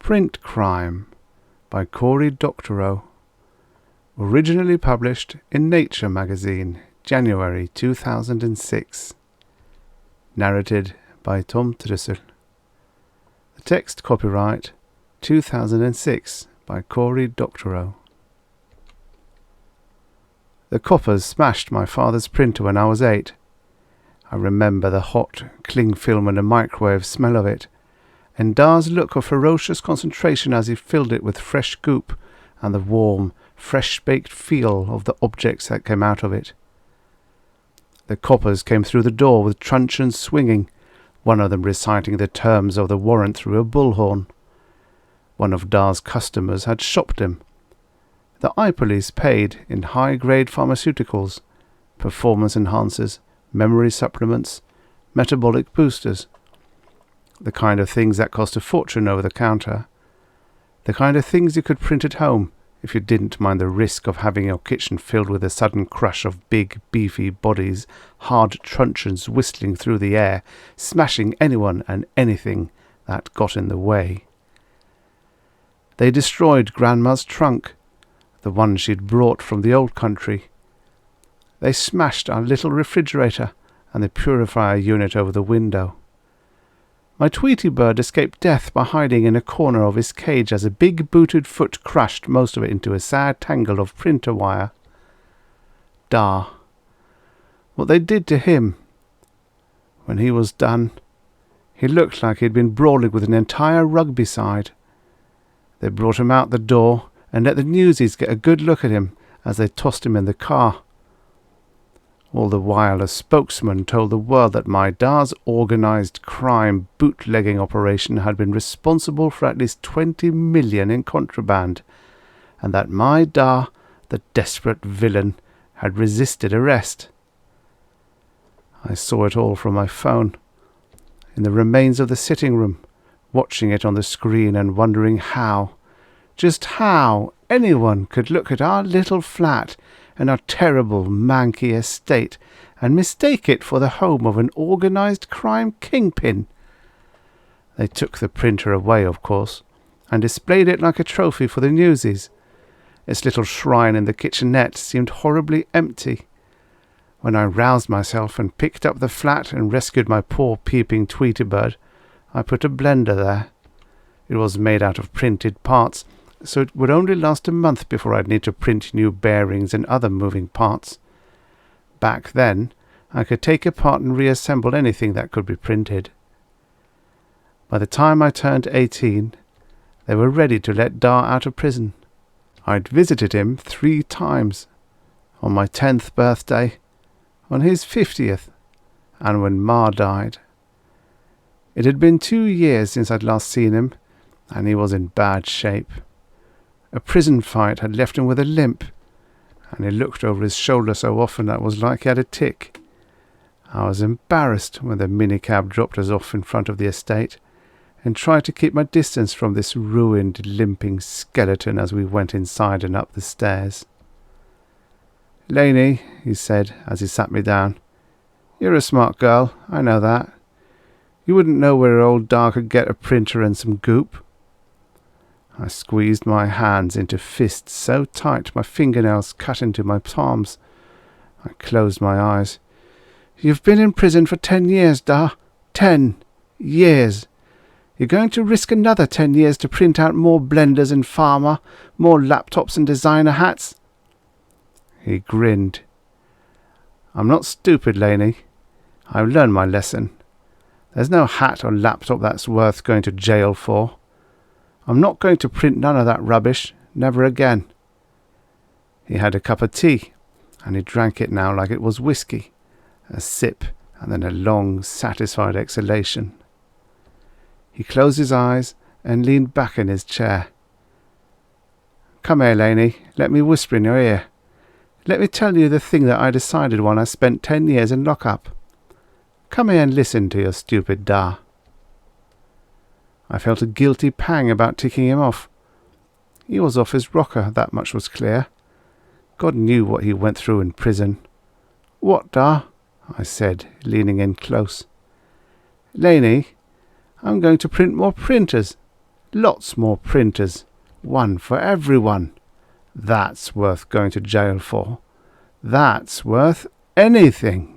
Printcrime by Cory Doctorow. Originally published in Nature magazine, January 2006. Narrated by Trussel. The text copyright 2006 by Cory Doctorow. The coppers smashed my father's printer when I was 8. I remember the hot cling film and the microwave smell of it, and Da's look of ferocious concentration as he filled it with fresh goop, and the warm, fresh-baked feel of the objects that came out of it. The coppers came through the door with truncheons swinging, one of them reciting the terms of the warrant through a bullhorn. One of Da's customers had shopped him. The eye-police paid in high-grade pharmaceuticals, performance enhancers, memory supplements, metabolic boosters, the kind of things that cost a fortune over the counter, the kind of things you could print at home if you didn't mind the risk of having your kitchen filled with a sudden crush of big, beefy bodies, hard truncheons whistling through the air, smashing anyone and anything that got in the way. They destroyed Grandma's trunk, the one she'd brought from the old country. They smashed our little refrigerator and the purifier unit over the window. My Tweety bird escaped death by hiding in a corner of his cage as a big booted foot crushed most of it into a sad tangle of printer wire. Da. What they did to him. When he was done, he looked like he'd been brawling with an entire rugby side. They brought him out the door and let the newsies get a good look at him as they tossed him in the car. All the while a spokesman told the world that my Da's organised crime bootlegging operation had been responsible for at least 20 million in contraband, and that my Da, the desperate villain, had resisted arrest. I saw it all from my phone, in the remains of the sitting room, watching it on the screen and wondering just how anyone could look at our little flat and our terrible manky estate and mistake it for the home of an organised crime kingpin. They took the printer away, of course, and displayed it like a trophy for the newsies. Its little shrine in the kitchenette seemed horribly empty. When I roused myself and picked up the flat and rescued my poor peeping Tweety bird, I put a blender there. It was made out of printed parts, so it would only last a month before I'd need to print new bearings and other moving parts. Back then, I could take apart and reassemble anything that could be printed. By the time I turned 18, they were ready to let Da out of prison. I'd visited him 3 times, on my 10th birthday, on his 50th, and when Ma died. It had been 2 years since I'd last seen him, and he was in bad shape. A prison fight had left him with a limp, and he looked over his shoulder so often that it was like he had a tic. I was embarrassed when the minicab dropped us off in front of the estate, and tried to keep my distance from this ruined, limping skeleton as we went inside and up the stairs. "Lainey," he said as he sat me down, "you're a smart girl, I know that. You wouldn't know where old Da could get a printer and some goop." I squeezed my hands into fists so tight my fingernails cut into my palms. I closed my eyes. "You've been in prison for 10 years, Da. 10 years. You're going to risk another 10 years to print out more blenders and pharma, more laptops and designer hats?" He grinned. "I'm not stupid, Lainey. I've learned my lesson. There's no hat or laptop that's worth going to jail for. I'm not going to print none of that rubbish, never again." He had a cup of tea, and he drank it now like it was whiskey, a sip and then a long, satisfied exhalation. He closed his eyes and leaned back in his chair. "Come here, Lainey, let me whisper in your ear. Let me tell you the thing that I decided when I spent 10 years in lock-up. Come here and listen to your stupid Da." I felt a guilty pang about ticking him off. He was off his rocker, that much was clear. God knew what he went through in prison. "What, Da?" I said, leaning in close. "Lainey, I'm going to print more printers. Lots more printers. One for everyone. That's worth going to jail for. That's worth anything.